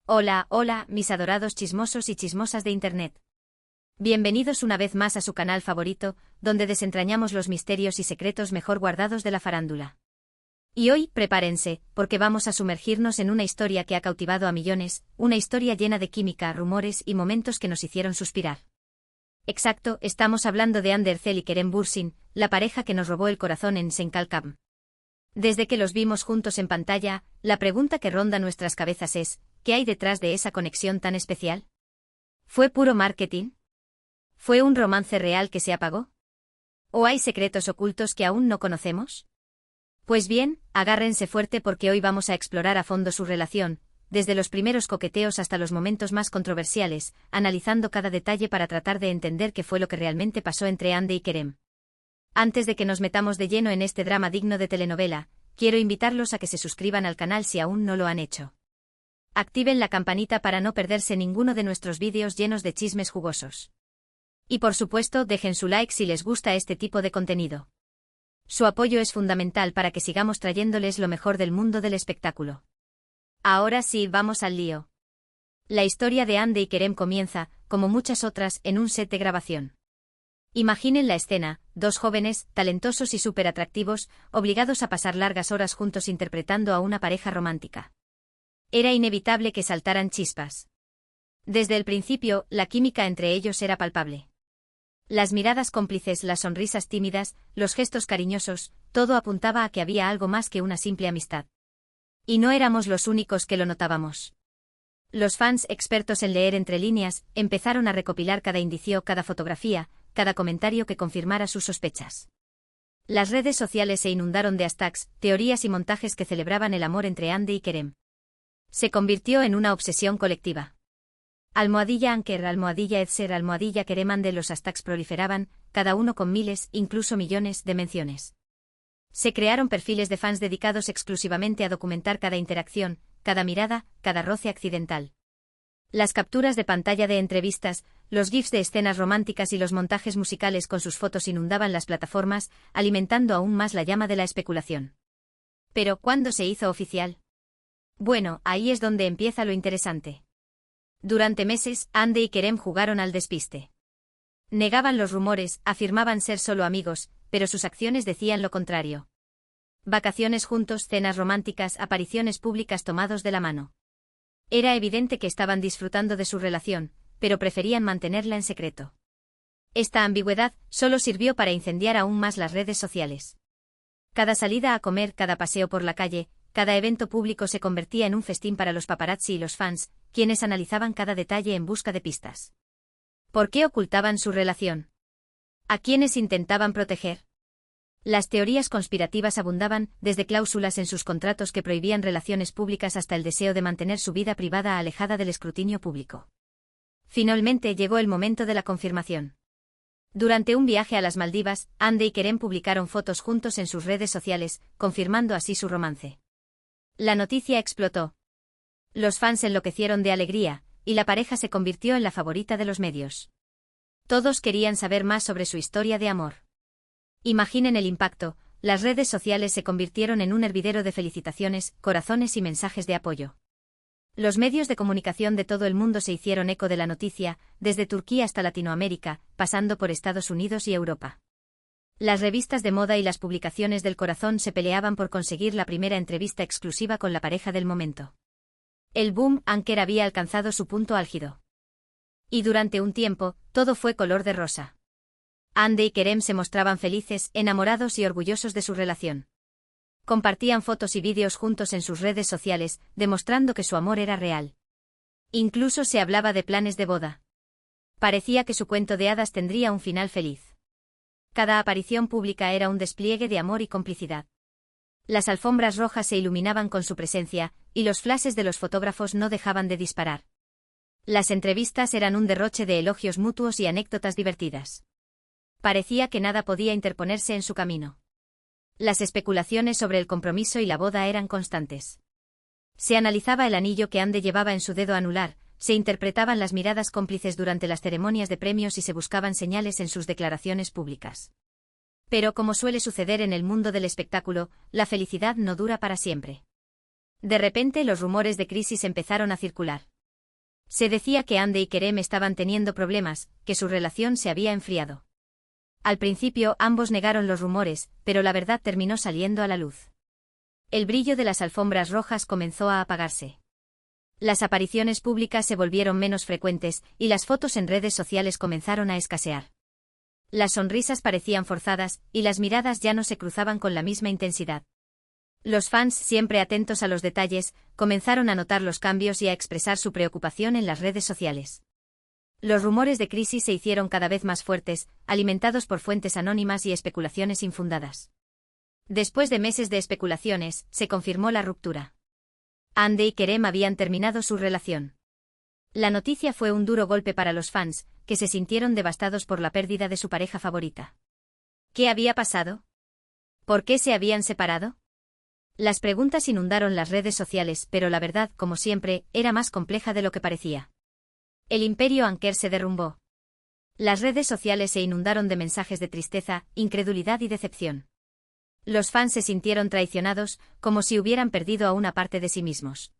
Hola, hola, mis adorados chismosos y chismosas de Internet. Bienvenidos una vez más a su canal favorito, donde desentrañamos los misterios y secretos mejor guardados de la farándula. Y hoy, prepárense, porque vamos a sumergirnos en una historia que ha cautivado a millones, una historia llena de química, rumores y momentos que nos hicieron suspirar. Exacto, estamos hablando de Ander Cell y Kerem Bürsin, la pareja que nos robó el corazón en Senkalkam. Desde que los vimos juntos en pantalla, la pregunta que ronda nuestras cabezas es, ¿qué hay detrás de esa conexión tan especial? ¿Fue puro marketing? ¿Fue un romance real que se apagó? ¿O hay secretos ocultos que aún no conocemos? Pues bien, agárrense fuerte porque hoy vamos a explorar a fondo su relación, desde los primeros coqueteos hasta los momentos más controversiales, analizando cada detalle para tratar de entender qué fue lo que realmente pasó entre Hande y Kerem. Antes de que nos metamos de lleno en este drama digno de telenovela, quiero invitarlos a que se suscriban al canal si aún no lo han hecho. Activen la campanita para no perderse ninguno de nuestros vídeos llenos de chismes jugosos. Y por supuesto, dejen su like si les gusta este tipo de contenido. Su apoyo es fundamental para que sigamos trayéndoles lo mejor del mundo del espectáculo. Ahora sí, vamos al lío. La historia de Hande y Kerem comienza, como muchas otras, en un set de grabación. Imaginen la escena, dos jóvenes, talentosos y súper atractivos, obligados a pasar largas horas juntos interpretando a una pareja romántica. Era inevitable que saltaran chispas. Desde el principio, la química entre ellos era palpable. Las miradas cómplices, las sonrisas tímidas, los gestos cariñosos, todo apuntaba a que había algo más que una simple amistad. Y no éramos los únicos que lo notábamos. Los fans, expertos en leer entre líneas, empezaron a recopilar cada indicio, cada fotografía, cada comentario que confirmara sus sospechas. Las redes sociales se inundaron de hashtags, teorías y montajes que celebraban el amor entre Hande y Kerem. Se convirtió en una obsesión colectiva. Almohadilla Anker, almohadilla Edser, almohadilla Kerem Hande. Los hashtags proliferaban, cada uno con miles, incluso millones, de menciones. Se crearon perfiles de fans dedicados exclusivamente a documentar cada interacción, cada mirada, cada roce accidental. Las capturas de pantalla de entrevistas, los GIFs de escenas románticas y los montajes musicales con sus fotos inundaban las plataformas, alimentando aún más la llama de la especulación. Pero, ¿cuándo se hizo oficial? Bueno, ahí es donde empieza lo interesante. Durante meses, Hande y Kerem jugaron al despiste. Negaban los rumores, afirmaban ser solo amigos, pero sus acciones decían lo contrario. Vacaciones juntos, cenas románticas, apariciones públicas tomados de la mano. Era evidente que estaban disfrutando de su relación, pero preferían mantenerla en secreto. Esta ambigüedad solo sirvió para incendiar aún más las redes sociales. Cada salida a comer, cada paseo por la calle, cada evento público se convertía en un festín para los paparazzi y los fans, quienes analizaban cada detalle en busca de pistas. ¿Por qué ocultaban su relación? ¿A quiénes intentaban proteger? Las teorías conspirativas abundaban, desde cláusulas en sus contratos que prohibían relaciones públicas hasta el deseo de mantener su vida privada alejada del escrutinio público. Finalmente llegó el momento de la confirmación. Durante un viaje a las Maldivas, Hande y Kerem publicaron fotos juntos en sus redes sociales, confirmando así su romance. La noticia explotó. Los fans enloquecieron de alegría, y la pareja se convirtió en la favorita de los medios. Todos querían saber más sobre su historia de amor. Imaginen el impacto, las redes sociales se convirtieron en un hervidero de felicitaciones, corazones y mensajes de apoyo. Los medios de comunicación de todo el mundo se hicieron eco de la noticia, desde Turquía hasta Latinoamérica, pasando por Estados Unidos y Europa. Las revistas de moda y las publicaciones del corazón se peleaban por conseguir la primera entrevista exclusiva con la pareja del momento. El boom Anker había alcanzado su punto álgido. Y durante un tiempo, todo fue color de rosa. Hande y Kerem se mostraban felices, enamorados y orgullosos de su relación. Compartían fotos y vídeos juntos en sus redes sociales, demostrando que su amor era real. Incluso se hablaba de planes de boda. Parecía que su cuento de hadas tendría un final feliz. Cada aparición pública era un despliegue de amor y complicidad. Las alfombras rojas se iluminaban con su presencia, y los flashes de los fotógrafos no dejaban de disparar. Las entrevistas eran un derroche de elogios mutuos y anécdotas divertidas. Parecía que nada podía interponerse en su camino. Las especulaciones sobre el compromiso y la boda eran constantes. Se analizaba el anillo que Hande llevaba en su dedo anular, se interpretaban las miradas cómplices durante las ceremonias de premios y se buscaban señales en sus declaraciones públicas. Pero como suele suceder en el mundo del espectáculo, la felicidad no dura para siempre. De repente los rumores de crisis empezaron a circular. Se decía que Hande y Kerem estaban teniendo problemas, que su relación se había enfriado. Al principio ambos negaron los rumores, pero la verdad terminó saliendo a la luz. El brillo de las alfombras rojas comenzó a apagarse. Las apariciones públicas se volvieron menos frecuentes, y las fotos en redes sociales comenzaron a escasear. Las sonrisas parecían forzadas, y las miradas ya no se cruzaban con la misma intensidad. Los fans, siempre atentos a los detalles, comenzaron a notar los cambios y a expresar su preocupación en las redes sociales. Los rumores de crisis se hicieron cada vez más fuertes, alimentados por fuentes anónimas y especulaciones infundadas. Después de meses de especulaciones, se confirmó la ruptura. Hande y Kerem habían terminado su relación. La noticia fue un duro golpe para los fans, que se sintieron devastados por la pérdida de su pareja favorita. ¿Qué había pasado? ¿Por qué se habían separado? Las preguntas inundaron las redes sociales, pero la verdad, como siempre, era más compleja de lo que parecía. El imperio Anker se derrumbó. Las redes sociales se inundaron de mensajes de tristeza, incredulidad y decepción. Los fans se sintieron traicionados, como si hubieran perdido a una parte de sí mismos.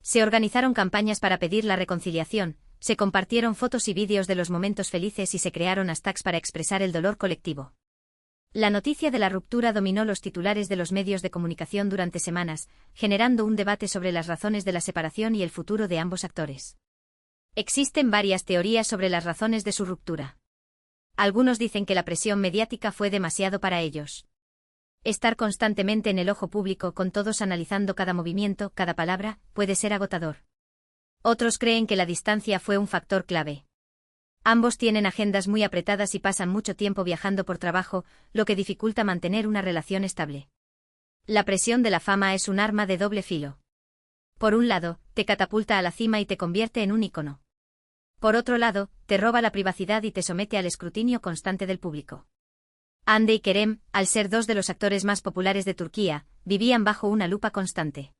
Se organizaron campañas para pedir la reconciliación, se compartieron fotos y vídeos de los momentos felices y se crearon hashtags para expresar el dolor colectivo. La noticia de la ruptura dominó los titulares de los medios de comunicación durante semanas, generando un debate sobre las razones de la separación y el futuro de ambos actores. Existen varias teorías sobre las razones de su ruptura. Algunos dicen que la presión mediática fue demasiado para ellos. Estar constantemente en el ojo público con todos analizando cada movimiento, cada palabra, puede ser agotador. Otros creen que la distancia fue un factor clave. Ambos tienen agendas muy apretadas y pasan mucho tiempo viajando por trabajo, lo que dificulta mantener una relación estable. La presión de la fama es un arma de doble filo. Por un lado, te catapulta a la cima y te convierte en un ícono. Por otro lado, te roba la privacidad y te somete al escrutinio constante del público. Hande y Kerem, al ser dos de los actores más populares de Turquía, vivían bajo una lupa constante.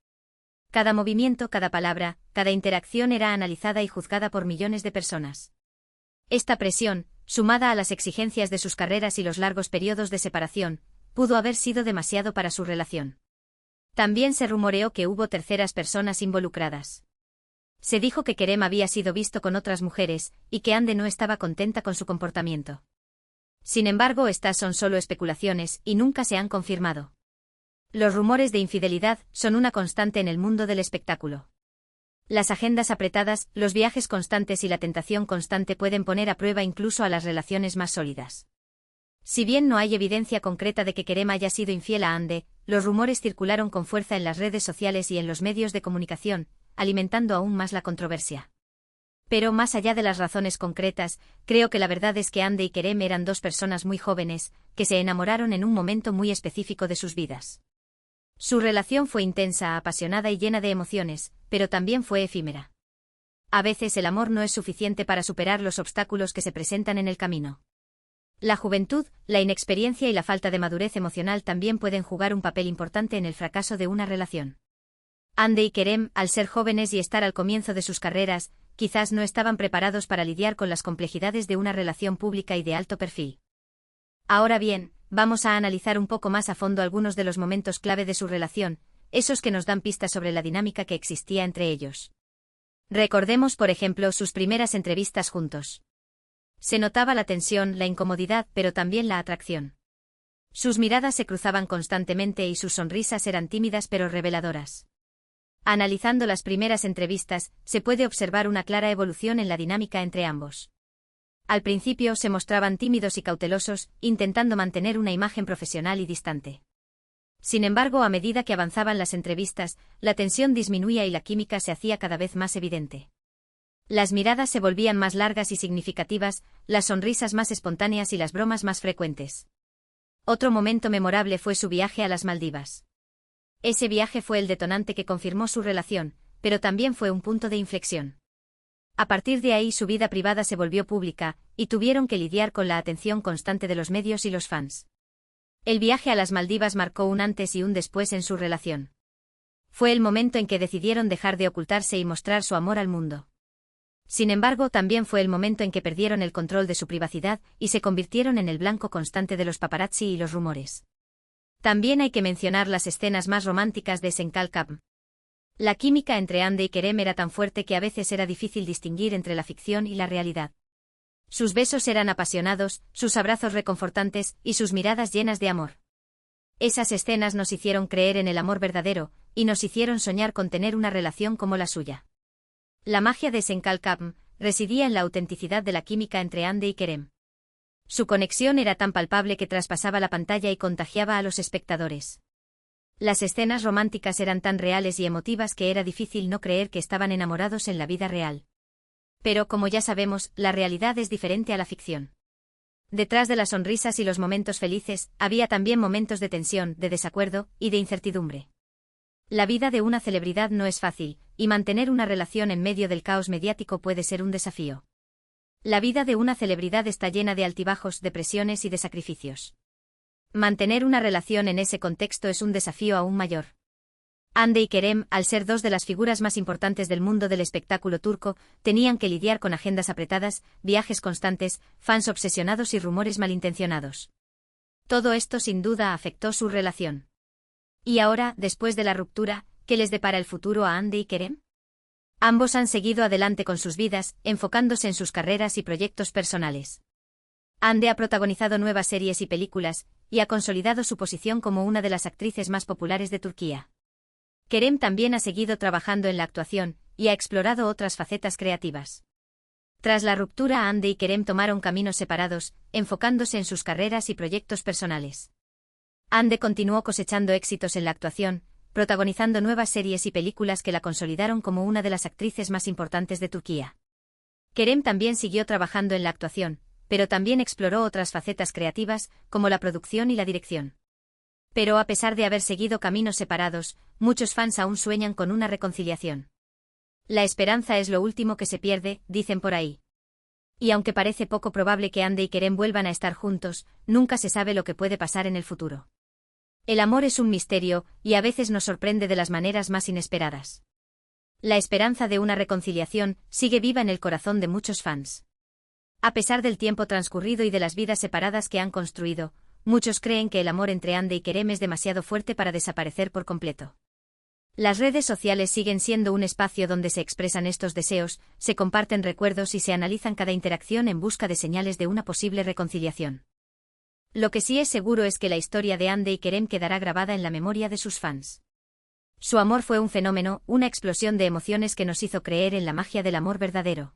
Cada movimiento, cada palabra, cada interacción era analizada y juzgada por millones de personas. Esta presión, sumada a las exigencias de sus carreras y los largos periodos de separación, pudo haber sido demasiado para su relación. También se rumoreó que hubo terceras personas involucradas. Se dijo que Kerem había sido visto con otras mujeres, y que Hande no estaba contenta con su comportamiento. Sin embargo, estas son solo especulaciones, y nunca se han confirmado. Los rumores de infidelidad son una constante en el mundo del espectáculo. Las agendas apretadas, los viajes constantes y la tentación constante pueden poner a prueba incluso a las relaciones más sólidas. Si bien no hay evidencia concreta de que Kerem haya sido infiel a Hande, los rumores circularon con fuerza en las redes sociales y en los medios de comunicación, alimentando aún más la controversia. Pero más allá de las razones concretas, creo que la verdad es que Hande y Kerem eran dos personas muy jóvenes, que se enamoraron en un momento muy específico de sus vidas. Su relación fue intensa, apasionada y llena de emociones, pero también fue efímera. A veces el amor no es suficiente para superar los obstáculos que se presentan en el camino. La juventud, la inexperiencia y la falta de madurez emocional también pueden jugar un papel importante en el fracaso de una relación. Hande y Kerem, al ser jóvenes y estar al comienzo de sus carreras, quizás no estaban preparados para lidiar con las complejidades de una relación pública y de alto perfil. Ahora bien, vamos a analizar un poco más a fondo algunos de los momentos clave de su relación, esos que nos dan pistas sobre la dinámica que existía entre ellos. Recordemos, por ejemplo, sus primeras entrevistas juntos. Se notaba la tensión, la incomodidad, pero también la atracción. Sus miradas se cruzaban constantemente y sus sonrisas eran tímidas pero reveladoras. Analizando las primeras entrevistas, se puede observar una clara evolución en la dinámica entre ambos. Al principio se mostraban tímidos y cautelosos, intentando mantener una imagen profesional y distante. Sin embargo, a medida que avanzaban las entrevistas, la tensión disminuía y la química se hacía cada vez más evidente. Las miradas se volvían más largas y significativas, las sonrisas más espontáneas y las bromas más frecuentes. Otro momento memorable fue su viaje a las Maldivas. Ese viaje fue el detonante que confirmó su relación, pero también fue un punto de inflexión. A partir de ahí su vida privada se volvió pública, y tuvieron que lidiar con la atención constante de los medios y los fans. El viaje a las Maldivas marcó un antes y un después en su relación. Fue el momento en que decidieron dejar de ocultarse y mostrar su amor al mundo. Sin embargo, también fue el momento en que perdieron el control de su privacidad y se convirtieron en el blanco constante de los paparazzi y los rumores. También hay que mencionar las escenas más románticas de Senkal Camp. La química entre Hande y Kerem era tan fuerte que a veces era difícil distinguir entre la ficción y la realidad. Sus besos eran apasionados, sus abrazos reconfortantes y sus miradas llenas de amor. Esas escenas nos hicieron creer en el amor verdadero, y nos hicieron soñar con tener una relación como la suya. La magia de Senkalkam residía en la autenticidad de la química entre Hande y Kerem. Su conexión era tan palpable que traspasaba la pantalla y contagiaba a los espectadores. Las escenas románticas eran tan reales y emotivas que era difícil no creer que estaban enamorados en la vida real. Pero, como ya sabemos, la realidad es diferente a la ficción. Detrás de las sonrisas y los momentos felices, había también momentos de tensión, de desacuerdo y de incertidumbre. La vida de una celebridad no es fácil, y mantener una relación en medio del caos mediático puede ser un desafío. La vida de una celebridad está llena de altibajos, de presiones y de sacrificios. Mantener una relación en ese contexto es un desafío aún mayor. Hande y Kerem, al ser dos de las figuras más importantes del mundo del espectáculo turco, tenían que lidiar con agendas apretadas, viajes constantes, fans obsesionados y rumores malintencionados. Todo esto sin duda afectó su relación. Y ahora, después de la ruptura, ¿qué les depara el futuro a Hande y Kerem? Ambos han seguido adelante con sus vidas, enfocándose en sus carreras y proyectos personales. Hande ha protagonizado nuevas series y películas, y ha consolidado su posición como una de las actrices más populares de Turquía. Kerem también ha seguido trabajando en la actuación, y ha explorado otras facetas creativas. Tras la ruptura, Hande y Kerem tomaron caminos separados, enfocándose en sus carreras y proyectos personales. Hande continuó cosechando éxitos en la actuación, protagonizando nuevas series y películas que la consolidaron como una de las actrices más importantes de Turquía. Kerem también siguió trabajando en la actuación, pero también exploró otras facetas creativas, como la producción y la dirección. Pero a pesar de haber seguido caminos separados, muchos fans aún sueñan con una reconciliación. La esperanza es lo último que se pierde, dicen por ahí. Y aunque parece poco probable que Hande y Kerem vuelvan a estar juntos, nunca se sabe lo que puede pasar en el futuro. El amor es un misterio, y a veces nos sorprende de las maneras más inesperadas. La esperanza de una reconciliación sigue viva en el corazón de muchos fans. A pesar del tiempo transcurrido y de las vidas separadas que han construido, muchos creen que el amor entre Hande y Kerem es demasiado fuerte para desaparecer por completo. Las redes sociales siguen siendo un espacio donde se expresan estos deseos, se comparten recuerdos y se analizan cada interacción en busca de señales de una posible reconciliación. Lo que sí es seguro es que la historia de Hande y Kerem quedará grabada en la memoria de sus fans. Su amor fue un fenómeno, una explosión de emociones que nos hizo creer en la magia del amor verdadero.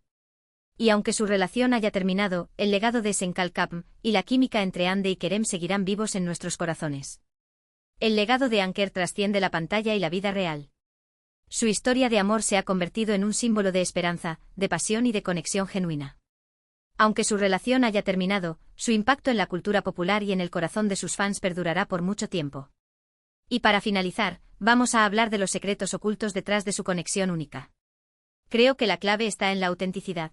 Y aunque su relación haya terminado, el legado de Senkalkam y la química entre Hande y Kerem seguirán vivos en nuestros corazones. El legado de Anker trasciende la pantalla y la vida real. Su historia de amor se ha convertido en un símbolo de esperanza, de pasión y de conexión genuina. Aunque su relación haya terminado, su impacto en la cultura popular y en el corazón de sus fans perdurará por mucho tiempo. Y para finalizar, vamos a hablar de los secretos ocultos detrás de su conexión única. Creo que la clave está en la autenticidad.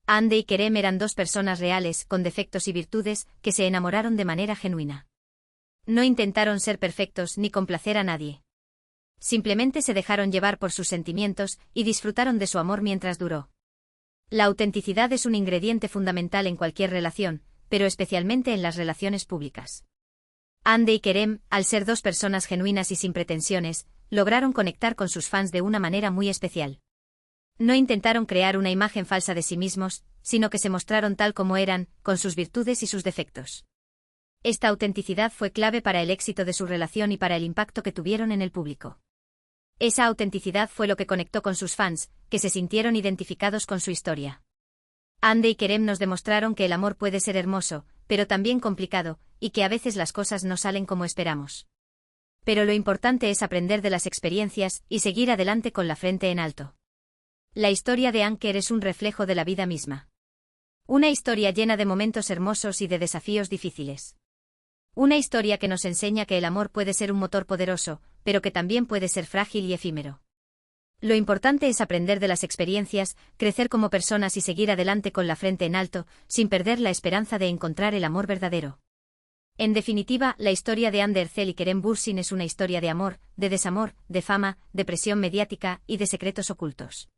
Hande y Kerem eran dos personas reales, con defectos y virtudes, que se enamoraron de manera genuina. No intentaron ser perfectos ni complacer a nadie. Simplemente se dejaron llevar por sus sentimientos y disfrutaron de su amor mientras duró. La autenticidad es un ingrediente fundamental en cualquier relación, pero especialmente en las relaciones públicas. Hande y Kerem, al ser dos personas genuinas y sin pretensiones, lograron conectar con sus fans de una manera muy especial. No intentaron crear una imagen falsa de sí mismos, sino que se mostraron tal como eran, con sus virtudes y sus defectos. Esta autenticidad fue clave para el éxito de su relación y para el impacto que tuvieron en el público. Esa autenticidad fue lo que conectó con sus fans, que se sintieron identificados con su historia. Hande y Kerem nos demostraron que el amor puede ser hermoso, pero también complicado, y que a veces las cosas no salen como esperamos. Pero lo importante es aprender de las experiencias y seguir adelante con la frente en alto. La historia de Anker es un reflejo de la vida misma. Una historia llena de momentos hermosos y de desafíos difíciles. Una historia que nos enseña que el amor puede ser un motor poderoso, pero que también puede ser frágil y efímero. Lo importante es aprender de las experiencias, crecer como personas y seguir adelante con la frente en alto, sin perder la esperanza de encontrar el amor verdadero. En definitiva, la historia de Hande Erçel y Kerem Bürsin es una historia de amor, de desamor, de fama, de presión mediática y de secretos ocultos.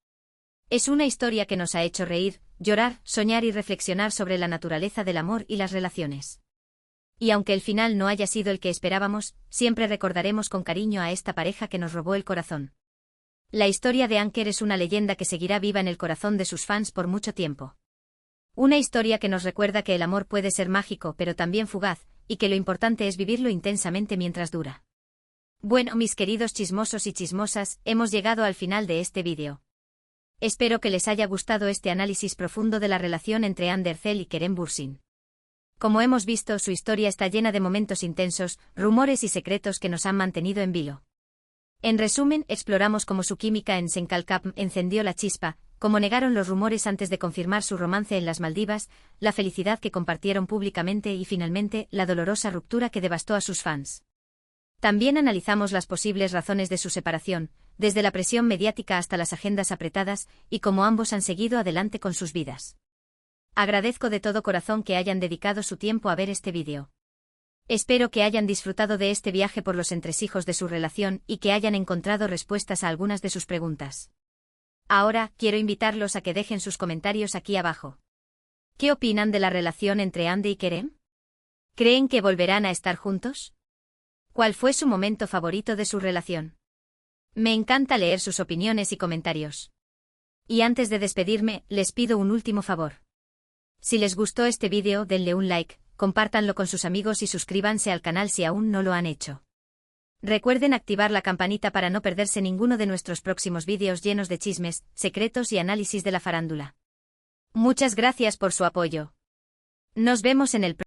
Es una historia que nos ha hecho reír, llorar, soñar y reflexionar sobre la naturaleza del amor y las relaciones. Y aunque el final no haya sido el que esperábamos, siempre recordaremos con cariño a esta pareja que nos robó el corazón. La historia de Anker es una leyenda que seguirá viva en el corazón de sus fans por mucho tiempo. Una historia que nos recuerda que el amor puede ser mágico pero también fugaz, y que lo importante es vivirlo intensamente mientras dura. Bueno, mis queridos chismosos y chismosas, hemos llegado al final de este vídeo. Espero que les haya gustado este análisis profundo de la relación entre Ander Zel y Kerem Bürsin. Como hemos visto, su historia está llena de momentos intensos, rumores y secretos que nos han mantenido en vilo. En resumen, exploramos cómo su química en Senkalkap encendió la chispa, cómo negaron los rumores antes de confirmar su romance en las Maldivas, la felicidad que compartieron públicamente y finalmente la dolorosa ruptura que devastó a sus fans. También analizamos las posibles razones de su separación, desde la presión mediática hasta las agendas apretadas, y cómo ambos han seguido adelante con sus vidas. Agradezco de todo corazón que hayan dedicado su tiempo a ver este vídeo. Espero que hayan disfrutado de este viaje por los entresijos de su relación y que hayan encontrado respuestas a algunas de sus preguntas. Ahora, quiero invitarlos a que dejen sus comentarios aquí abajo. ¿Qué opinan de la relación entre Ande y Kerem? ¿Creen que volverán a estar juntos? ¿Cuál fue su momento favorito de su relación? Me encanta leer sus opiniones y comentarios. Y antes de despedirme, les pido un último favor. Si les gustó este vídeo, denle un like, compártanlo con sus amigos y suscríbanse al canal si aún no lo han hecho. Recuerden activar la campanita para no perderse ninguno de nuestros próximos vídeos llenos de chismes, secretos y análisis de la farándula. Muchas gracias por su apoyo. Nos vemos en el próximo.